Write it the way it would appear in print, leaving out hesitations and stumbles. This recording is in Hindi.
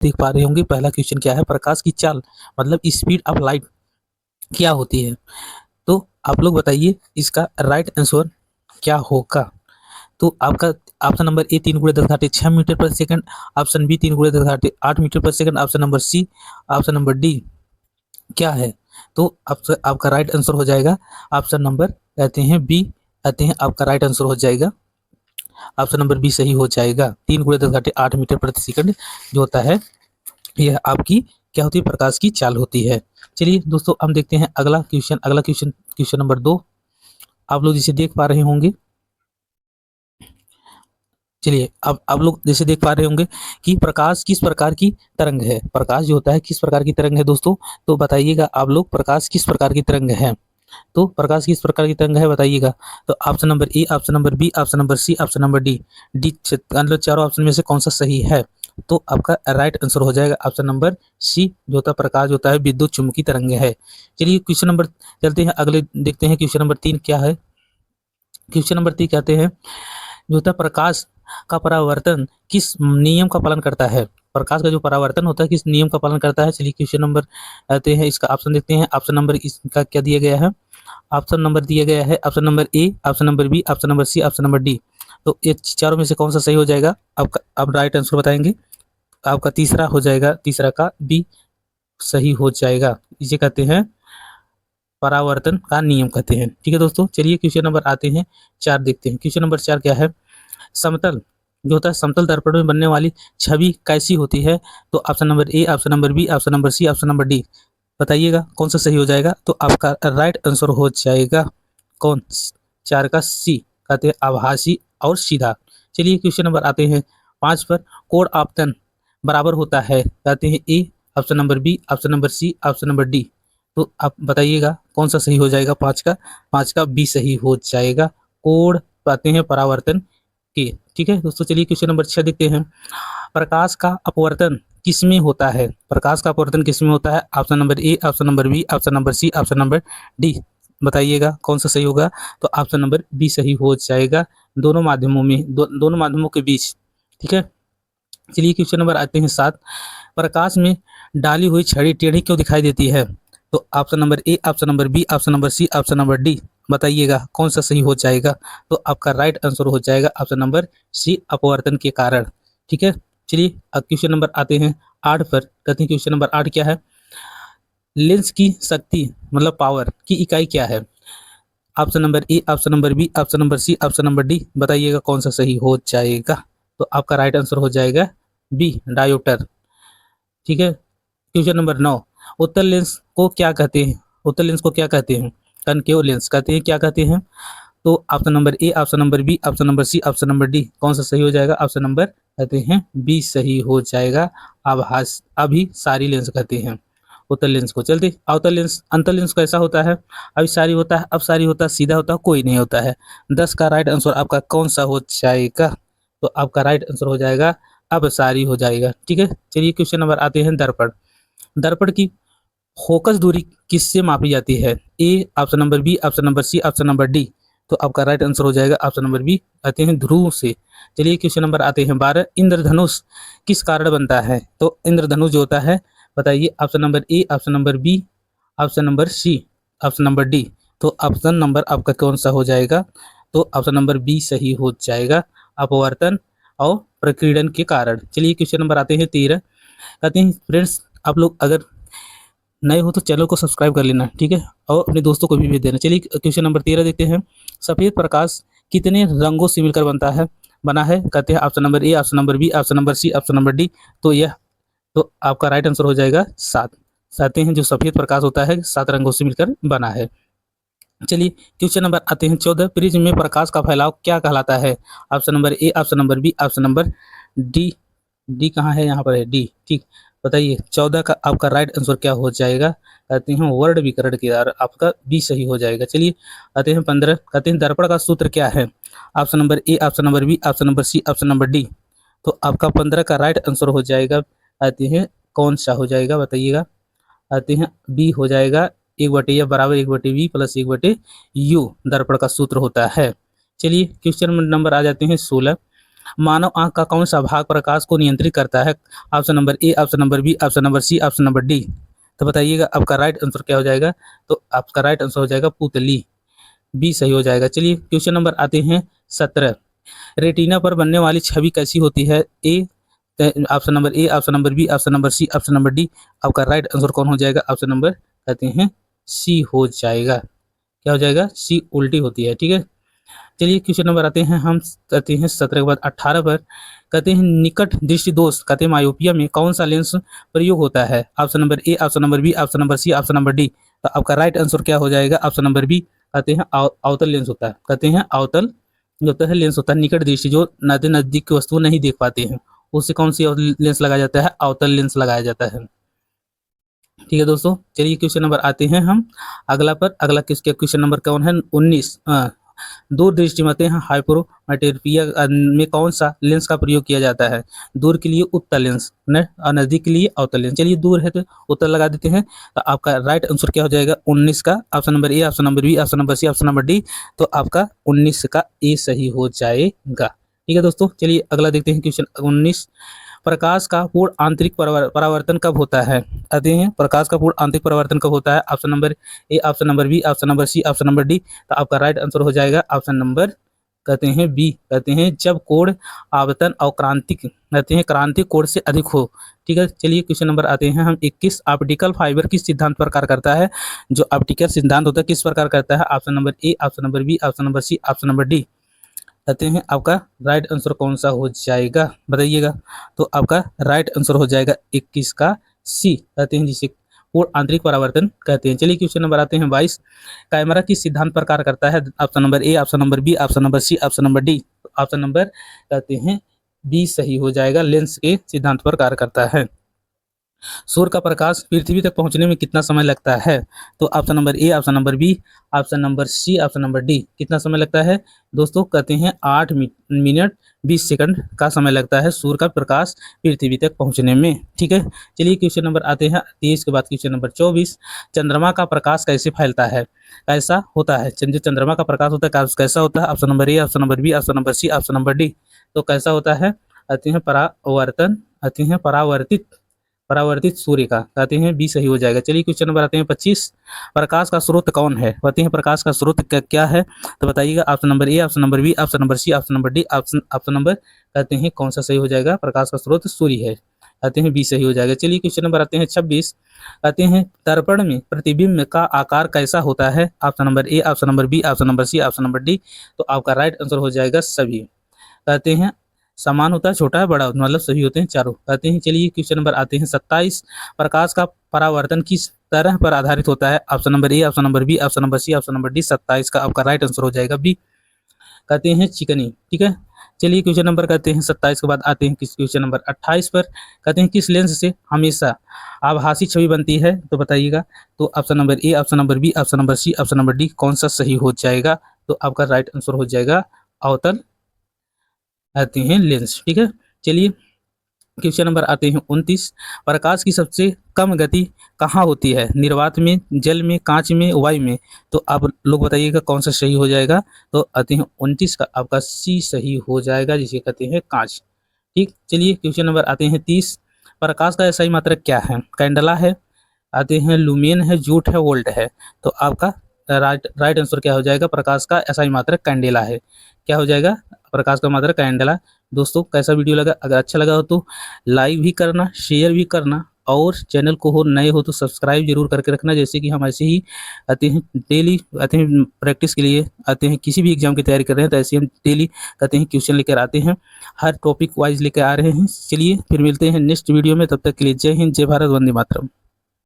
देख पा रहे होंगे पहला क्वेश्चन क्या है, प्रकाश की चाल मतलब स्पीड ऑफ लाइट क्या होती है। तो आप लोग बताइए इसका राइट आंसर क्या होगा। तो आपका option number A 3 × 10⁻⁶ option B 3 × 10⁸ option number C, option number D क्या है। तो आपका राइट आंसर हो जाएगा ऑप्शन नंबर कहते हैं बी, कहते हैं आपका राइट आंसर हो जाएगा ऑप्शन नंबर बी सही हो जाएगा। 3 × 10⁸ जो होता है यह आपकी क्या होती है, प्रकाश की चाल होती है। चलिए दोस्तों हम देखते हैं अगला क्वेश्चन क्वेश्चन नंबर 2 आप लोग जिसे देख पा रहे होंगे। चलिए अब आप लोग जैसे देख पा रहे होंगे कि प्रकाश किस प्रकार की तरंग है, प्रकाश जो होता है किस प्रकार की तरंग है दोस्तों। तो बताइएगा आप लोग प्रकाश किस प्रकार की तरंग है। तो प्रकाश किस प्रकार की तरंग है बताइएगा। तो option number A, option number B, option number C, option number D. D मतलब चारों ऑप्शन में से कौन सा सही है। तो आपका राइट आंसर हो जाएगा ऑप्शन नंबर सी, जो होता है प्रकाश होता है विद्युत चुम्बकीय तरंग है। चलिए क्वेश्चन नंबर चलते हैं अगले देखते हैं क्वेश्चन नंबर 3 क्या है। क्वेश्चन नंबर 3 कहते हैं जो होता है प्रकाश का परावर्तन किस नियम का पालन करता है। प्रकाश का जो परावर्तन होता है किस नियम का पालन करता है। चलिए क्वेश्चन नंबर आते हैं इसका ऑप्शन देखते हैं। ऑप्शन नंबर इसका क्या दिया गया है, ऑप्शन नंबर दिया गया है option number A, option number B, option number C, option number D. तो ये चारों में से कौन सा सही हो जाएगा आपका, आप राइट आंसर बताएंगे। आपका तीसरा हो जाएगा, तीसरा का बी सही हो जाएगा। इसे कहते हैं परावर्तन का नियम कहते हैं। ठीक है दोस्तों, चलिए क्वेश्चन नंबर आते हैं 4 देखते हैं। क्वेश्चन नंबर 4 क्या है, समतल जो होता है समतल दर्पण में बनने वाली छवि कैसी होती है। तो option number A, option number B, option number C, option number D बताइएगा कौन सा सही हो जाएगा। तो आपका राइट आंसर हो जाएगा कौन, 4 का सी कहते हैं आभासी और सीधा। चलिए क्वेश्चन नंबर आते हैं 5 पर, कोण आपतन बराबर होता है कहते हैं A, option number B, option number C, option number D. तो आप बताइएगा कौन सा सही हो जाएगा। 5 का बी सही हो जाएगा, कोण पाते हैं परावर्तन के। ठीक है दोस्तों, चलिए क्वेश्चन नंबर 6 देखते हैं। प्रकाश का अपवर्तन किसमें होता है, प्रकाश का अपवर्तन किसमें होता है। Option number A, option number B, option number C, option number D बताइएगा कौन सा सही होगा। तो ऑप्शन नंबर बी सही हो जाएगा, दोनों माध्यमों में दोनों माध्यमों के बीच। ठीक है, चलिए क्वेश्चन नंबर आते हैं 7, प्रकाश में डाली हुई छड़ी टेढ़ी क्यों दिखाई देती है। तो option number A, option number B, option number C, option number D बताइएगा कौन सा सही हो जाएगा। तो आपका राइट आंसर हो जाएगा ऑप्शन नंबर सी, अपवर्तन के कारण। ठीक है, चलिए अब क्वेश्चन नंबर आते हैं 8 पर। कहते हैं क्वेश्चन नंबर 8 क्या है, लेंस की शक्ति मतलब पावर की इकाई क्या है। Option number A, option number B, option number C, option number D बताइएगा कौन सा सही हो जाएगा। तो आपका राइट आंसर हो जाएगा बी, डायोप्टर। ठीक है, क्वेश्चन नंबर 9, उत्तल लेंस को क्या कहते हैं, उत्तल लेंस को क्या कहते हैं, कनकेव लेंस कहते हैं, क्या कहते हैं। तो option number A, option number B, option number C, option number D कौन सा सही हो जाएगा। ऑप्शन नंबर कहते हैं बी सही हो जाएगा, आभास अभी सारी लेंस कहते हैं उत्तल लेंस को। चलते अवतल लेंस, अंतर लेंस कैसा होता है, अभी सारी होता है, अब सारी होता है, सीधा होता है, कोई नहीं होता है। 10 का राइट आंसर आपका कौन सा हो जाएगा। तो आपका राइट आंसर हो जाएगा अब सारी हो जाएगा। ठीक है, चलिए क्वेश्चन नंबर आते हैं दर्पण। दर्पण की फोकस दूरी किससे मापी जाती है। A, option number B, option number C, option number D. तो आपका राइट आंसर हो जाएगा ऑप्शन नंबर बी, आते हैं ध्रुव से। चलिए क्वेश्चन नंबर आते हैं 12, इंद्रधनुष किस कारण बनता है। तो इंद्रधनुष जो होता है बताइए, option number A, option number B, option number C, option number D. तो ऑप्शन नंबर आपका कौन सा हो जाएगा। तो ऑप्शन नंबर बी सही हो जाएगा, अपवर्तन और प्रकीर्णन के कारण। चलिए क्वेश्चन नंबर आते हैं 13, कहते हैं फ्रेंड्स आप लोग अगर नए हो तो चैनल को सब्सक्राइब कर लेना, ठीक है, और अपने दोस्तों को भी भेज देना। चलिए क्वेश्चन नंबर 13 देखते हैं, सफ़ेद प्रकाश कितने रंगों से मिलकर बना है कहते हैं। Option number A, option number B, option number C, option number D. तो आपका राइट आंसर हो जाएगा 7। कहते हैं जो सफ़ेद प्रकाश होता है 7 रंगों से मिलकर बना है। चलिए क्वेश्चन नंबर आते हैं 14, प्रिज्म में प्रकाश का फैलाव क्या कहलाता है। Option number A, option number B, option number D. D कहाँ है, यहाँ पर है डी। ठीक, बताइए 14 का आपका राइट आंसर क्या हो जाएगा। कहते हैं वर्ण विकर्ण के द्वारा, आपका बी सही हो जाएगा। चलिए आते हैं 15, कहते हैं दर्पण का सूत्र क्या है। Option number A, option number B, option number C, option number D. तो आपका 15 का राइट आंसर हो जाएगा, आते हैं कौन सा हो जाएगा बताइएगा। आते हैं बी हो जाएगा, 1/a बराबर 1/v प्लस 1/u दर्पण का सूत्र होता है। चलिए क्वेश्चन नंबर आ जाते हैं 16, मानव आंख का कौन सा भाग प्रकाश को नियंत्रित करता है? Option number A, option number B, option number C, option number D. तो बताइएगा आपका राइट आंसर क्या हो जाएगा? तो आपका राइट आंसर हो जाएगा पुतली, बी सही हो जाएगा। चलिए क्वेश्चन नंबर आते हैं 17। रेटिना पर बनने वाली छवि कैसी होती है? A, option number A, option number B, option number C, option number D. आपका राइट आंसर कौन हो जाएगा? ऑप्शन नंबर कहते हैं सी हो जाएगा। क्या हो जाएगा? सी उल्टी होती है। ठीक है, चलिए क्वेश्चन नंबर आते हैं हम कहते हैं 17 के बाद 18 पर। कहते हैं निकट दृष्टि दोष कहते हैं मायोपिया में कौन सा लेंस प्रयोग होता है? Option number A, option number B, option number C, option number D. तो आपका राइट आंसर क्या हो जाएगा? ऑप्शन नंबर बी, कहते हैं अवतल लेंस होता है। कहते हैं अवतल जो होता है लेंस होता है निकट दृष्टि, जो नजदीक की वस्तु नहीं देख पाते हैं, उससे कौन सी लेंस लगाया जाता है? अवतल लेंस लगाया जाता है। ठीक है दोस्तों, चलिए क्वेश्चन नंबर आते हैं हम अगला पर। अगला किसके क्वेश्चन नंबर कौन है? 19। दूर दृष्टिमतें हाइपरोमेट्रोपिया में कौन सा लेंस का प्रयोग किया जाता है? दूर के लिए उत्तल लेंस और नजदीक के लिए अवतल लेंस। चलिए दूर है तो उत्तल लगा देते हैं। तो आपका राइट आंसर क्या हो जाएगा? 19 का option number A, option number B, option number C, option number D. तो आपका 19 का ए सही हो जाएगा। ठीक है दोस्तों, चलिए अगला देखते हैं क्वेश्चन 19। प्रकाश का पूर्ण आंतरिक परावर्तन कब होता है? कहते हैं प्रकाश का पूर्ण आंतरिक परावर्तन कब होता है? Option number A, option number B, option number C, option number D. तो आपका राइट आंसर हो जाएगा ऑप्शन नंबर कहते हैं बी, कहते हैं जब कोण आवर्तन और क्रांतिक कहते हैं क्रांतिक कोण से अधिक हो। ठीक है, चलिए क्वेश्चन नंबर आते हैं हम 21। ऑप्टिकल फाइबर किस सिद्धांत पर कार्य करता है? जो ऑप्टिकल सिद्धांत होता है किस प्रकार करता है? Option number A, option number B, option number C, option number D. कहते हैं आपका राइट आंसर कौन सा हो जाएगा? बताइएगा। तो आपका राइट आंसर हो जाएगा 21 का सी, कहते हैं जिसे पूर्ण आंतरिक परावर्तन कहते हैं। चलिए क्वेश्चन नंबर आते हैं 22। कैमरा किस सिद्धांत पर कार्य करता है? Option number A, option number B, option number C, option number D. Option number कहते हैं बी सही हो जाएगा, लेंस के सिद्धांत पर कार्य करता है। सूर्य का प्रकाश पृथ्वी तक पहुंचने में कितना समय लगता है? तो option number A, option number B, option number C, option number D. कितना समय लगता है दोस्तों? कहते हैं 8 मिनट 20 सेकंड का समय लगता है सूर्य का प्रकाश पृथ्वी तक पहुंचने में। ठीक है, चलिए क्वेश्चन नंबर आते हैं 23 के बाद क्वेश्चन नंबर 24। चंद्रमा का प्रकाश कैसे फैलता है? कैसा होता है? चंद्रमा का प्रकाश होता है कैसा होता है? Option number A, option number B, option number C, option number D. तो कैसा होता है? आते हैं परावर्तन, आते हैं परावर्तित सूर्य का, कहते हैं बी सही हो जाएगा। चलिए क्वेश्चन नंबर आते हैं 25। प्रकाश का स्रोत कौन है? कहते हैं प्रकाश का स्रोत क्या है? तो बताइएगा। Option number A, option number B, option number C, option number D. Option number कहते हैं कौन सा सही हो जाएगा? प्रकाश का स्रोत सूर्य है, कहते हैं बी सही हो जाएगा। चलिए क्वेश्चन नंबर आते हैं 26। कहते हैं दर्पण में प्रतिबिंब का आकार कैसा होता है? Option number A, option number B, option number C, option number D. तो आपका राइट आंसर हो जाएगा सभी, कहते हैं समान होता है, छोटा है, बड़ा मतलब सही होते हैं चारों, कहते हैं। चलिए क्वेश्चन नंबर आते हैं 27। प्रकाश का परावर्तन किस तरह पर आधारित होता है? Option number A, option number B, option number C, option number D. 27 का आपका राइट आंसर हो जाएगा बी, कहते हैं चिकनी। ठीक है, चलिए क्वेश्चन नंबर कहते हैं 27 के बाद आते हैं क्वेश्चन नंबर 28 पर। कहते हैं किस लेंस से हमेशा आभासी छवि बनती है? तो बताइएगा। तो option number A, option number B, option number C, option number D. कौन सा सही हो जाएगा? तो आपका राइट आंसर हो जाएगा अवतल आते हैं लेंस। ठीक है, चलिए क्वेश्चन नंबर आते हैं 29। प्रकाश की सबसे कम गति कहाँ होती है? निर्वात में, जल में, कांच में, वायु में। तो आप लोग बताइएगा कौन सा सही हो जाएगा? तो आते हैं 29 का आपका सी सही हो जाएगा, जिसे कहते हैं कांच। ठीक, चलिए क्वेश्चन नंबर आते हैं 30। प्रकाश का SI मात्रक क्या है? कैंडला है, आते हैं लुमेन है, जूट है, वोल्ट है। तो आपका राइट आंसर क्या हो जाएगा? प्रकाश का SI मात्रक कैंडेला है। क्या हो जाएगा? प्रकाश का मात्रक कैंडेला। दोस्तों कैसा वीडियो लगा? अगर अच्छा लगा हो तो लाइक भी करना, शेयर भी करना, और चैनल को हो नए हो तो सब्सक्राइब जरूर करके रखना, जैसे कि हम ऐसे ही आते हैं डेली आते हैं प्रैक्टिस के लिए, आते हैं किसी भी एग्जाम की तैयारी कर रहे हैं तो ऐसे हम डेली कहते हैं क्वेश्चन लेकर आते हैं, हर टॉपिक वाइज लेकर आ रहे हैं। चलिए फिर मिलते हैं नेक्स्ट वीडियो में, तब तक के लिए जय हिंद, जय भारत, वंदे मातरम।